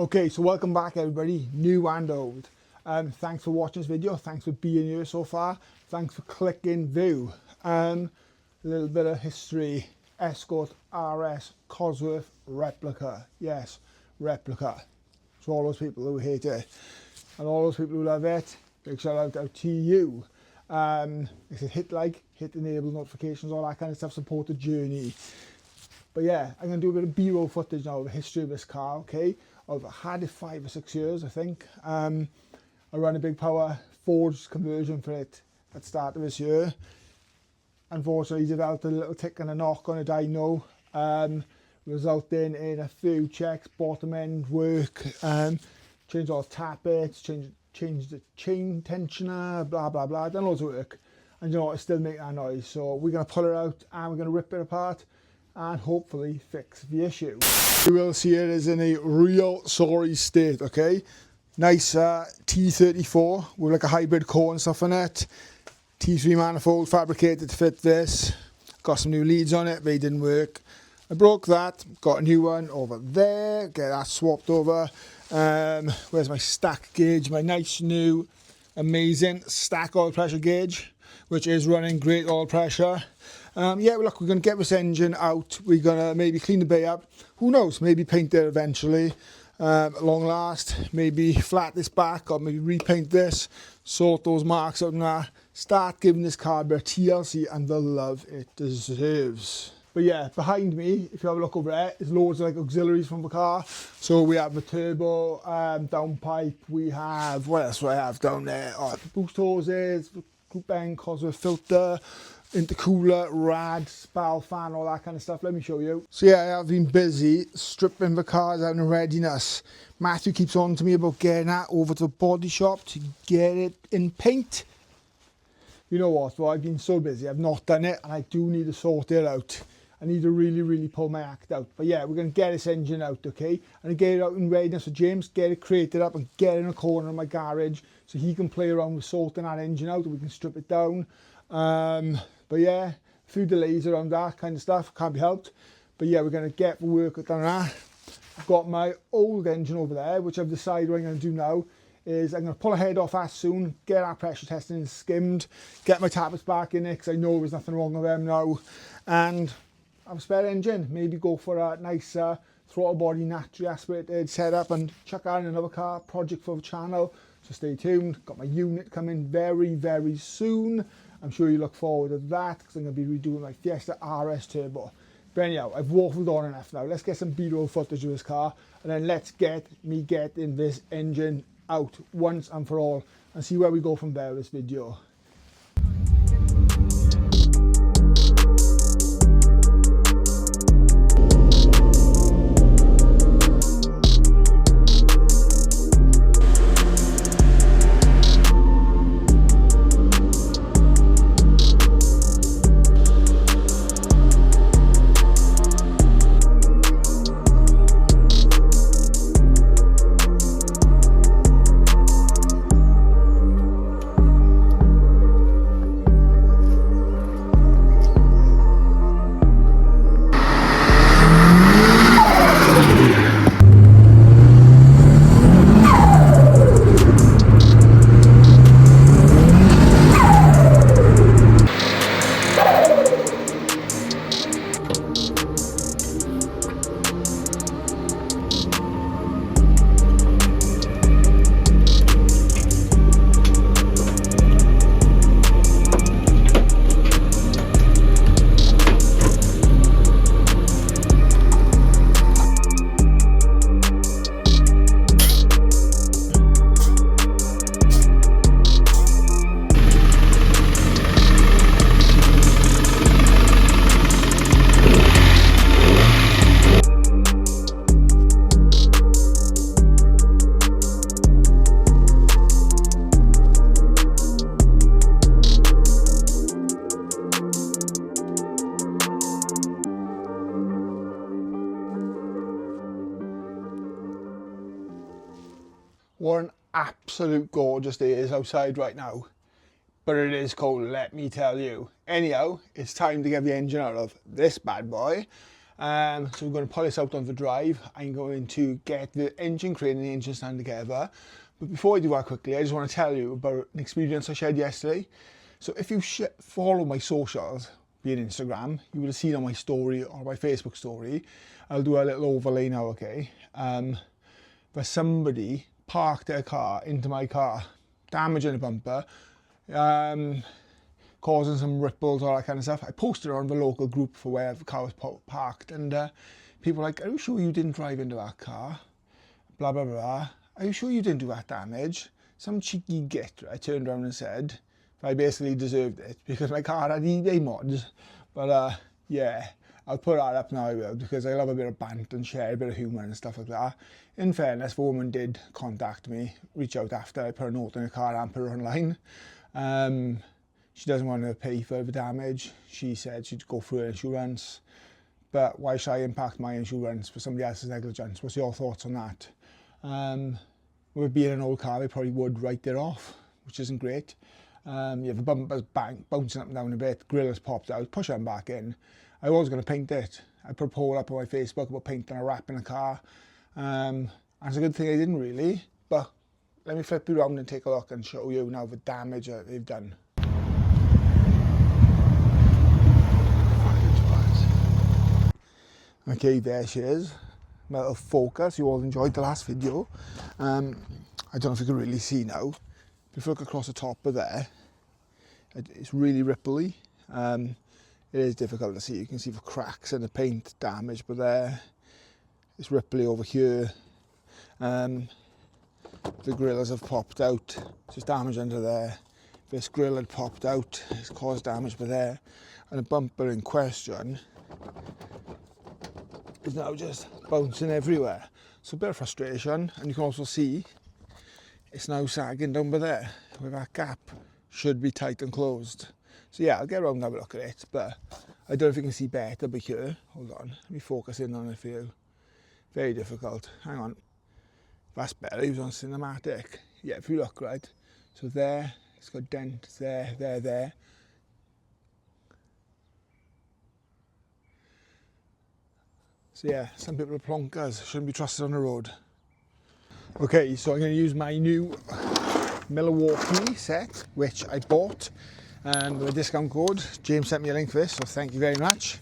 Okay, so welcome back everybody, new and old. Thanks for watching this video, thanks for being here so far, thanks for clicking view. A little bit of history, Escort RS Cosworth replica, yes, replica. So all those people who hate it, and all those people who love it, big shout out to you. It said hit like, hit enable notifications, all that kind of stuff, support the journey. But yeah, I'm going to do a bit of B-roll footage now of the history of this car, okay? I've had it 5 or 6 years, I think. I ran a big power forged conversion for it at the start of this year. Unfortunately, developed a little tick and a knock on a dyno, resulting in a few checks, bottom end work, changed all the tappets, changed the chain tensioner, blah, blah, blah, done loads of work. And you know what, it's still making that noise. So we're going to pull it out and we're going to rip it apart and hopefully fix the issue. You will see it is in a real sorry state, okay? Nice T34 with like a hybrid core and stuff on it. T3 manifold fabricated to fit this. Got some new leads on it, they didn't work. I broke that, got a new one over there, get that swapped over. Where's my stack gauge? My nice new amazing stack oil pressure gauge, which is running great oil pressure. Yeah, look, we're going to get this engine out. We're going to maybe clean the bay up. Who knows, maybe paint it eventually. At long last, maybe flat this back or maybe repaint this, sort those marks out and that. Start giving this car a bit of TLC and the love it deserves. But yeah, behind me, if you have a look over there, there's loads of like auxiliaries from the car. So we have the turbo downpipe, we have, what else do I have down there? Oh, boost hoses, group end, Cosworth filter, intercooler, rad, spal fan, all that kind of stuff. Let me show you. So yeah, I've been busy stripping the cars out in readiness. Matthew keeps on to me about getting that over to the body shop to get it in paint. You know what, well, I've been so busy, I've not done it, and I do need to sort it out. I need to really pull my act out. But yeah, we're going to get this engine out, okay? And get it out in readiness for James, get it crated up and get it in a corner of my garage so he can play around with sorting that engine out and we can strip it down. But yeah, a few delays around that kind of stuff, can't be helped. But yeah, we're going to get the work done on that. I've got my old engine over there, which I've decided what I'm going to do now is I'm going to pull a head off that soon, get our pressure testing skimmed, get my tappets back in it because I know there's nothing wrong with them now. And have a spare engine, maybe go for a nice throttle body naturally aspirated setup and chuck that in another car, project for the channel. So stay tuned, got my unit coming very soon. I'm sure you look forward to that because I'm going to be redoing my Fiesta RS Turbo. But anyhow, I've waffled on enough now. Let's get some B-roll footage of this car and then let's get me getting this engine out once and for all and see where we go from there with this video. What an absolute gorgeous day it is outside right now. But it is cold, let me tell you. Anyhow, it's time to get the engine out of this bad boy. So we're going to pull this out on the drive. I'm going to get the engine crane and the engine stand together. But before I do that quickly, I just want to tell you about an experience I shared yesterday. So if you follow my socials, be it Instagram, you would have seen on my story or my Facebook story. I'll do a little overlay now, okay? But somebody parked their car into my car, damaging the bumper, causing some ripples, all that kind of stuff. I posted it on the local group for where the car was parked, and people were like, are you sure you didn't drive into that car? Blah, blah, blah. Are you sure you didn't do that damage? Some cheeky git, I turned around and said, I basically deserved it because my car had eBay mods. But yeah, I'll put that up now, I will, because I love a bit of bant and share a bit of humour and stuff like that. In fairness, the woman did contact me, reach out after I put a note in her car and put her online. She doesn't want to pay for the damage. She said she'd go through her insurance. But why should I impact my insurance for somebody else's negligence? What's your thoughts on that? With it being an old car, they probably would write it off, which isn't great. Yeah, the bumper's bouncing up and down a bit, grill has popped out, push them back in. I was going to paint it. I put a poll up on my Facebook about painting a wrap in the car. And it's a good thing I didn't really, but let me flip you around and take a look and show you now the damage that they've done. Okay, there she is. My little focus. You all enjoyed the last video. I don't know if you can really see now. If you look across the top of there, it's really ripply. It is difficult to see. You can see the cracks and the paint damage, but there, it's ripply over here. The grillers have popped out. There's damage under there. This grill had popped out. It's caused damage by there. And the bumper in question is now just bouncing everywhere. So a bit of frustration, and you can also see it's now sagging down by there, where that gap should be tight and closed. So yeah, I'll get around and have a look at it, but I don't know if you can see better by here. Hold on, let me focus in on it for you. Very difficult. Hang on. That's better, he was on cinematic. Yeah, if you look, right, so there, it's got dents there, there. So yeah, some people are plonkers, shouldn't be trusted on the road. Okay, so I'm going to use my new Milwaukee set, which I bought with a discount code. James sent me a link for this, so thank you very much.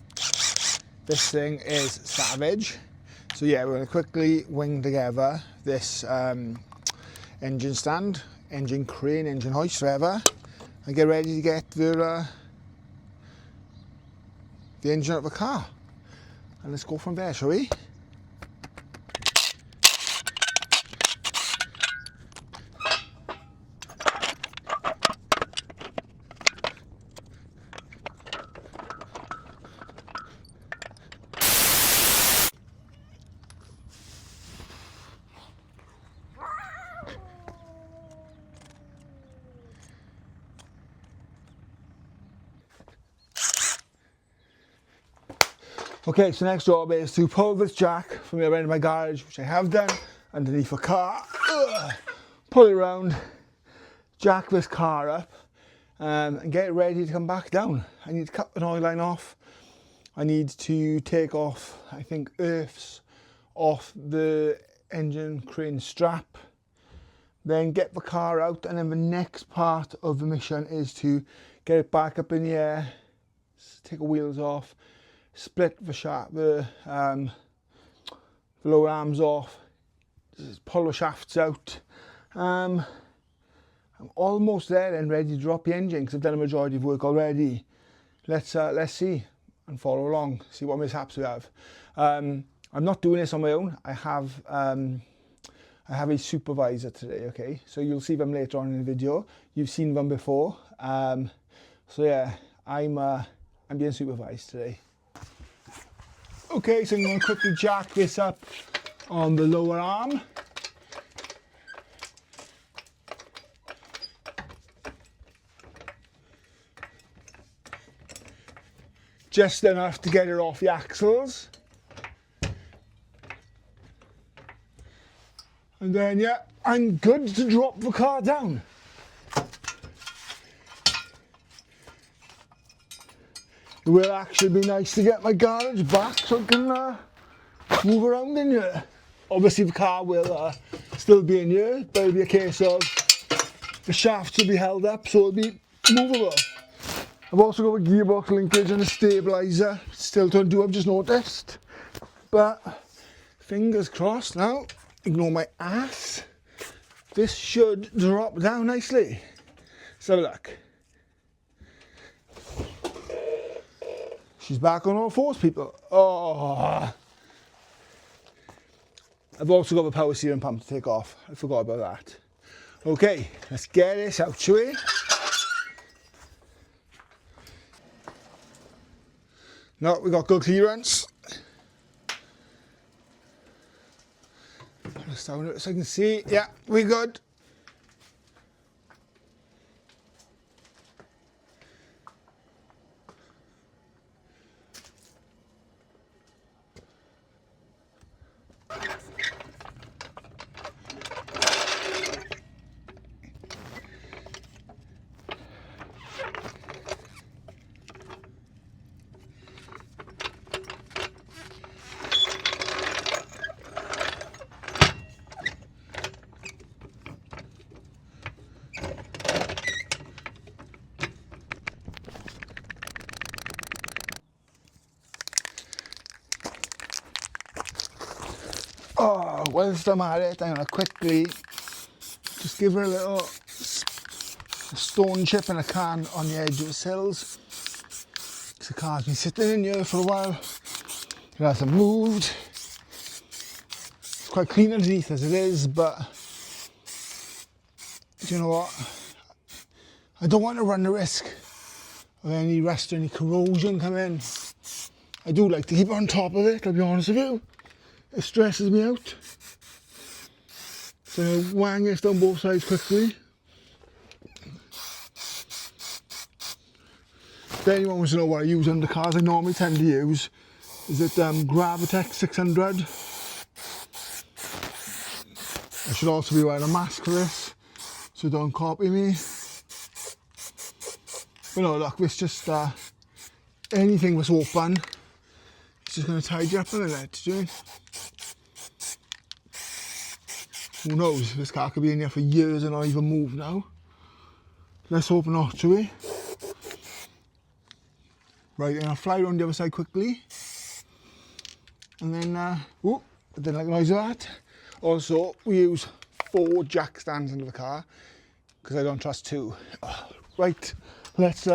This thing is savage. So yeah, we're going to quickly wing together this engine stand, engine crane, engine hoist, whatever, and get ready to get the engine out of the car. And let's go from there, shall we? Okay, so next job is to pull this jack from the other end of my garage, which I have done, underneath the car. Pull it around, jack this car up, and get it ready to come back down. I need to cut the oil line off. I need to take off, I think, earths off the engine crane strap. Then get the car out, and then the next part of the mission is to get it back up in the air, take the wheels off, split the lower arms off, just pull the shafts out. I'm almost there and ready to drop the engine because I've done a majority of work already. Let's see and follow along, see what mishaps we have. I'm not doing this on my own. I have a supervisor today, okay? So you'll see them later on in the video. You've seen them before. So yeah, I'm being supervised today. Okay, so I'm going to quickly jack this up on the lower arm. Just enough to get it off the axles. And then, yeah, I'm good to drop the car down. It will actually be nice to get my garage back so I can move around in here. Obviously the car will still be in here, but it'll be a case of the shafts will be held up so it'll be movable. I've also got a gearbox linkage and a stabiliser. Still don't do, I've just noticed. But fingers crossed now, ignore my ass. This should drop down nicely. Let's have a look. She's back on all fours, people. Oh. I've also got the power steering pump to take off. I forgot about that. Okay, let's get this out, shall we? No, we got good clearance. Just down it so I can see. Yeah, we good. Oh, whilst I'm at it, I'm going to quickly just give her a little stone chip and a can on the edge of the sills. The car's been sitting in here for a while. It hasn't moved. It's quite clean underneath as it is, but do you know what? I don't want to run the risk of any rust or any corrosion come in. I do like to keep on top of it, I'll be honest with you. It stresses me out. So I'm wang this down both sides quickly. If anyone wants to know what I use on the cars I normally tend to use, is it Gravitech 600. I should also be wearing a mask for this, so don't copy me. But no, look, it's just anything that's open, it's just going to tidy up a minute, do you know? Who knows, this car could be in here for years and not even move now. Let's hope not, shall we? Right, and I'll fly around the other side quickly. And then, oh, I didn't like the noise of that. Also, we use 4 jack stands under the car, because I don't trust 2. Right, let's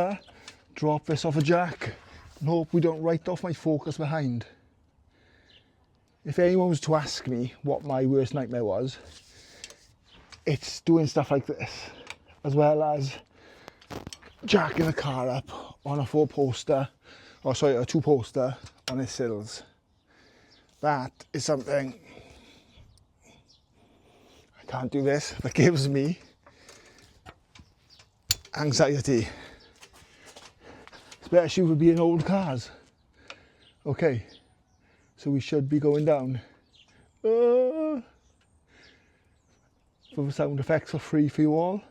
drop this off a jack and hope we don't write off my focus behind. If anyone was to ask me what my worst nightmare was, it's doing stuff like this, as well as jacking the car up on a 4-poster, or sorry, a 2-poster on its sills. That is something I can't do this. That gives me anxiety, especially with being old cars. Okay. So we should be going down. For the sound effects are free for you all.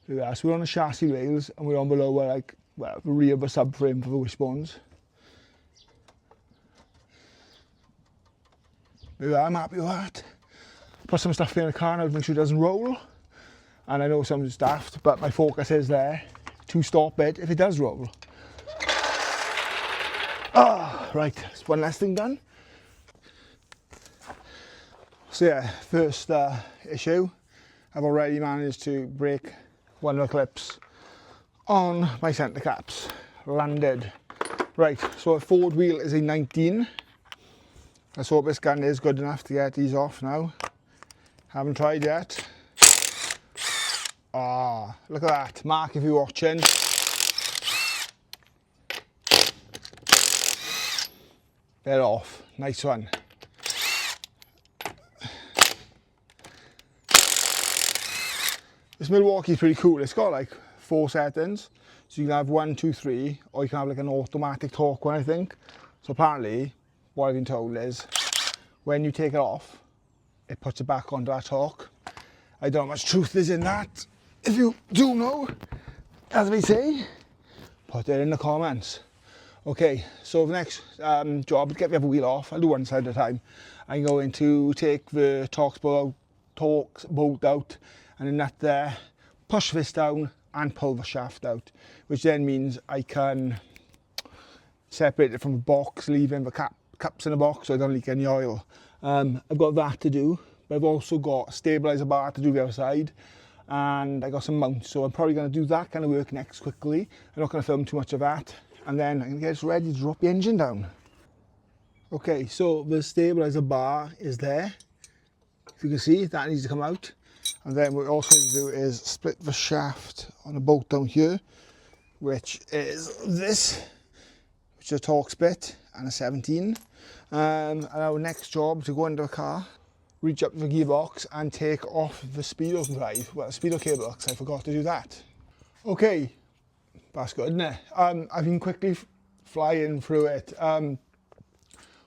Yeah, so we're on the chassis rails and we're on below where like, well, the rear of the subframe for the wishbones. Yeah, I'm happy with that. Put some stuff in the car now to make sure it doesn't roll. And I know some daft, but my focus is there to stop it if it does roll. Ah, right, that's one last thing done. So yeah, first issue, I've already managed to break one of the clips on my centre caps. Landed. Right, so a forward wheel is a 19. Let's hope this gun is good enough to get these off now. Haven't tried yet. Ah, look at that. Mark, if you're watching. They're off. Nice one. This Milwaukee's pretty cool. It's got like 4 settings. So you can have 1, 2, 3, or you can have like an automatic torque one, I think. So apparently, what I've been told is, when you take it off, it puts it back onto that torque. I don't know how much truth is in that. If you do know, as we say, put it in the comments. Okay, so the next job is get the other wheel off. I'll do one side at a time. I'm going to take the Torx bolt out and the nut there, push this down and pull the shaft out, which then means I can separate it from the box, leaving the cups in the box so I don't leak any oil. I've got that to do, but I've also got a stabiliser bar to do the other side, and I got some mounts, so I'm probably going to do that kind of work next quickly. I'm not going to film too much of that, and then I'm going to get us ready to drop the engine down. Okay, so the stabiliser bar is there. If you can see, that needs to come out. And then what we also need to do is split the shaft on a bolt down here, which is this, which is a Torx bit and a 17. And our next job is to go under the car, reach up to the gearbox and take off the speedo drive, well, the speedo cable, because I forgot to do that. Okay, that's good, isn't it? I've been quickly flying through it.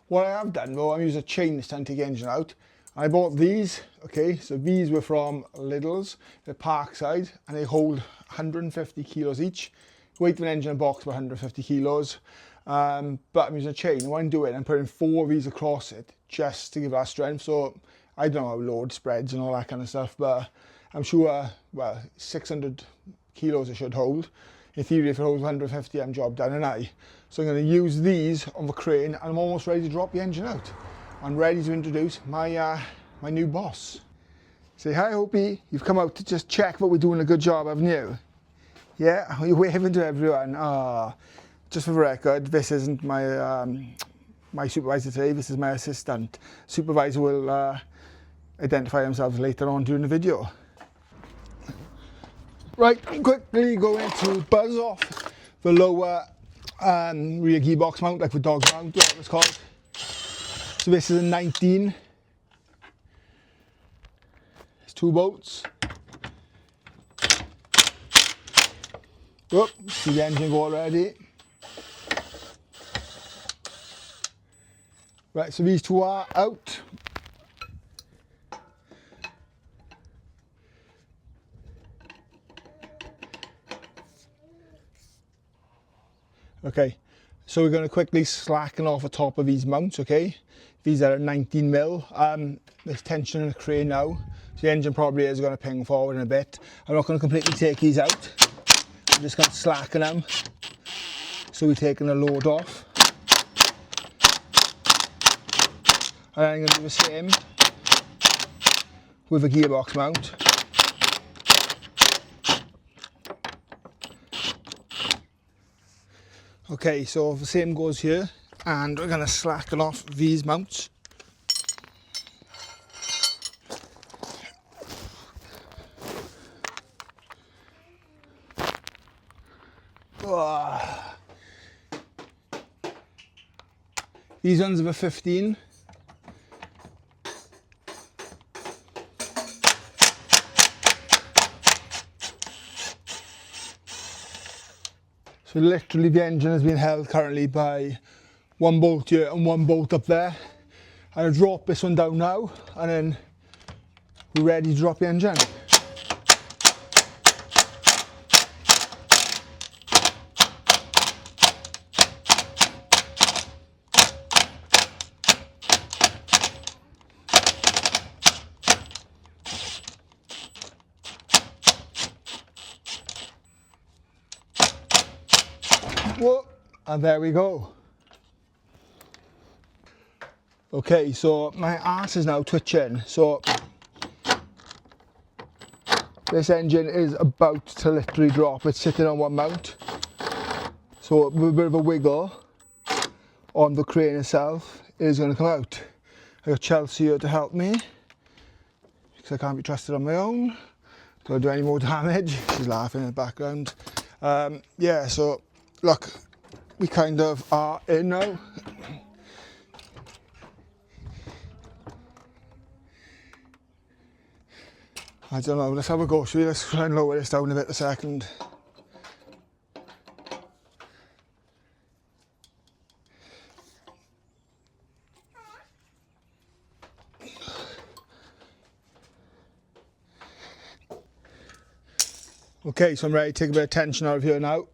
What I have done though, I'm using a chain this time to take the engine out. I bought these, okay, so these were from Lidl's, they're Parkside, and they hold 150 kilos each. Weight of an engine and box about 150 kilos. But I'm using a chain, and what I'm doing, I'm putting 4 of these across it, just to give that strength. So, I don't know how load spreads and all that kind of stuff, but I'm sure, well, 600 kilos it should hold. In theory, if it holds 150, I'm job done, and I. So I'm going to use these on the crane, and I'm almost ready to drop the engine out. I'm ready to introduce my my new boss. Say hi, Opie. You've come out to just check that we're doing a good job, haven't you? Yeah, you're waving to everyone. Just for the record, this isn't my my supervisor today. This is my assistant. Supervisor will identify themselves later on during the video. Right, quickly going to buzz off the lower rear gearbox mount, like the dog mount, whatever it's called. So this is a 19. It's 2 bolts. Oh, see the engine go already. Right, so these 2 are out. Okay, so we're going to quickly slacken off the top of these mounts, okay? These are at 19 mil. There's tension in the crane now, so the engine probably is going to ping forward in a bit. I'm not going to completely take these out. I'm just going to slacken them. So we're taking the load off. And I'm going to do the same with the gearbox mount. Okay, so the same goes here, and we're going to slacken off these mounts. These ones are 15. So literally the engine has been held currently by 1 bolt here and 1 bolt up there. I'll drop this one down now, and then we're ready to drop the engine. Whoa, and there we go. Okay, so my arse is now twitching, so this engine is about to literally drop. It's sitting on 1 mount, so with a bit of a wiggle on the crane itself, it is going to come out. I got Chelsea here to help me, because I can't be trusted on my own. Don't do any more damage. She's laughing in the background. Yeah, so look, we kind of are in now. I don't know, let's have a go. Let's try and lower this down a bit a second. Okay, so I'm ready to take a bit of tension out of here now.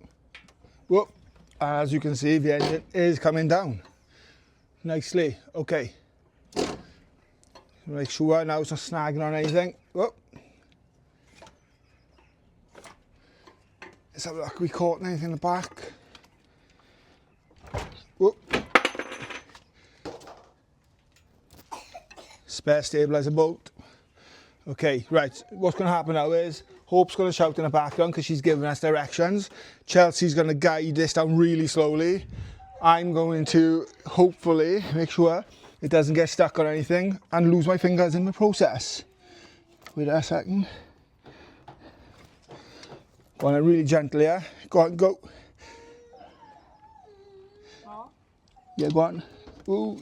Whoop. As you can see, the engine is coming down nicely. Okay. Make sure now it's not snagging on anything. Whoop. Let's have a look. We caught anything in the back? Whoop. Spare stabiliser bolt. Okay, right. What's going to happen now is Hope's going to shout in the background because she's giving us directions. Chelsea's going to guide this down really slowly. I'm going to hopefully make sure it doesn't get stuck on anything and lose my fingers in the process. Wait a second. Go on, really gently, yeah? Go on, go. Yeah, go on. Ooh.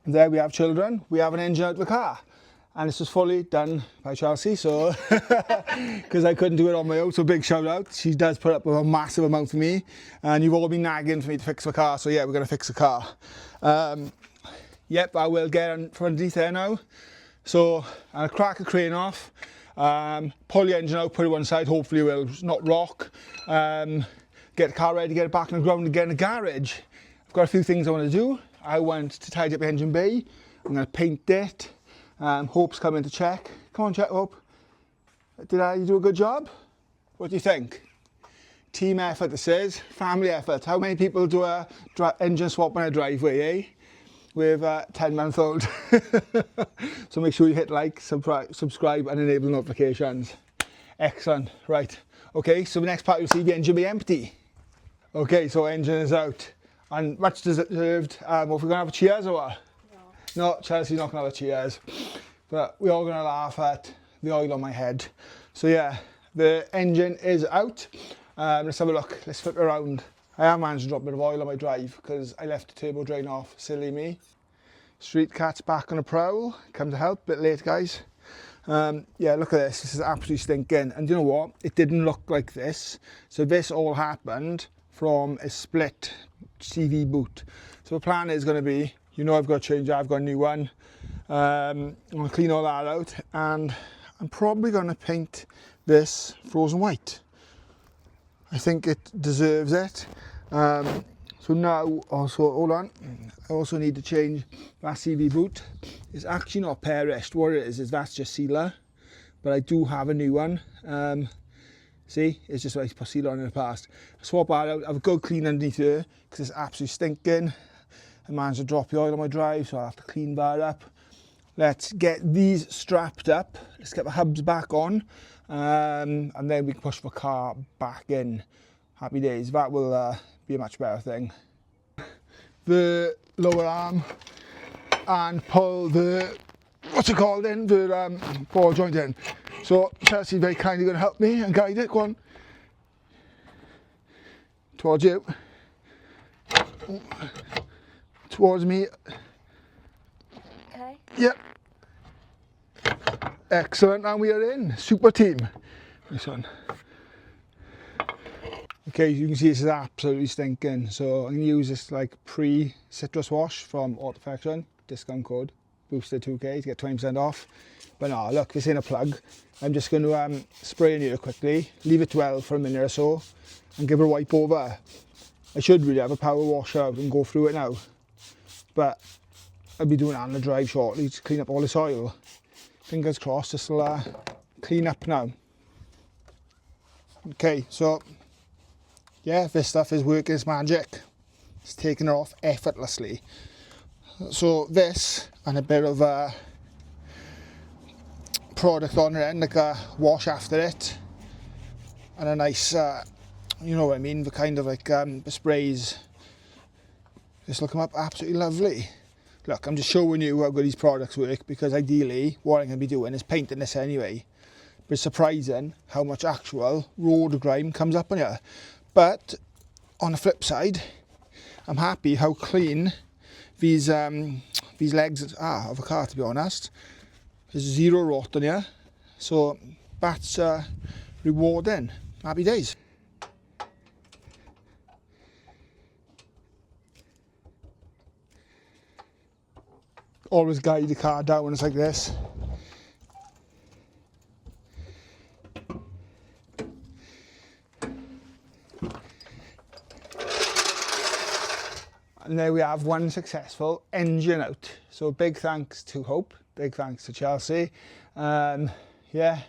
And there we have, children. We have an engine out of the car. And this was fully done by Chelsea, so because I couldn't do it on my own, so big shout out. She does put up a massive amount for me, and you've all been nagging for me to fix the car, so yeah, we're going to fix the car. Yep, I will get in from underneath there now. So I'll crack the crane off, pull the engine out, put it one side, hopefully it will not rock, get the car ready, get it back on the ground and get in the garage. I've got a few things I want to do. I want to tidy up the engine bay. I'm going to paint it. Hope's coming to check. Come on, check, Hope. Did I do a good job? What do you think? Team effort this is, family effort. How many people do a engine swap on a driveway, eh? With a 10-month-old. So make sure you hit like, subscribe and enable notifications. Excellent, right. Okay, so the next part you'll see the engine be empty. Okay, so engine is out. And much deserved. What, we're going to have a cheers or what? No, Chelsea's not going to have a cheers. But we're all going to laugh at the oil on my head. So yeah, the engine is out. Let's have a look. Let's flip around. I have managed to drop a bit of oil on my drive because I left the turbo drain off. Silly me. Street cat's back on a prowl. Come to help. Bit late, guys. Yeah, look at this. This is absolutely stinking. And you know what? It didn't look like this. So this all happened from a split CV boot. So the plan is going to be, you know, I've got to change that, I've got a new one. I'm going to clean all that out and I'm probably going to paint this frozen white. I think it deserves it. So now also, hold on, I also need to change that CV boot. It's actually not perished. What it is that's just sealer, but I do have a new one. See, it's just like I put sealer on in the past. Swap that out, have a good clean underneath here because it's absolutely stinking. I managed to drop the oil on my drive, so I'll have to clean that up. Let's get these strapped up. Let's get the hubs back on, and then we can push the car back in. Happy days. That will be a much better thing. The lower arm and pull the, what's it called in, the ball joint in. So Chelsea's very kindly going to help me and guide it. Go on. Towards you. Towards me. Okay. Yep. Excellent, and we are in. Super team. This one. Okay, you can see this is absolutely stinking. So I'm going to use this like pre-citrus wash from Autofection. Discount code Boosted2K to get 20% off. But no, look, this ain't a plug. I'm just going to spray in here quickly, leave it dwell for a minute or so, and give it a wipe over. I should really have a power washer out and go through it now, but I'll be doing it on the drive shortly to clean up all this oil. Fingers crossed this will clean up now. Okay, so yeah, this stuff is working its magic. It's taking it off effortlessly. So this and a bit of product on it, and like a wash after it, and a nice, you know what I mean, the kind of like the sprays. This will come up absolutely lovely. Look, I'm just showing you how good these products work because ideally what I'm going to be doing is painting this anyway. But it's surprising how much actual road grime comes up on you. But on the flip side, I'm happy how clean these legs are of a car, to be honest. There's zero rot on here, so that's rewarding. Happy days. always guide the car down when it's like this. And there we have one successful engine out. So big thanks to Hope, big thanks to Chelsea. Yeah,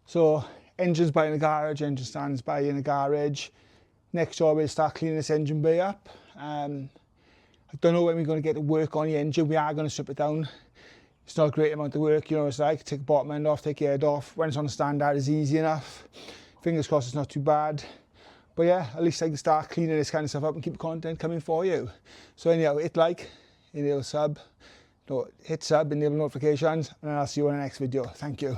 so engine's by in the garage, engine stands by in the garage. Next job is start cleaning this engine bay up. I don't know when we're going to get to work on the engine. We are going to strip it down. It's not a great amount of work, you know, it's like take the bottom end off, take the head off. When it's on the standard, it's easy enough. Fingers crossed it's not too bad. But yeah, at least I can start cleaning this kind of stuff up and keep the content coming for you. So anyhow, hit like, enable sub, no, hit sub, enable notifications, and I'll see you in the next video. Thank you.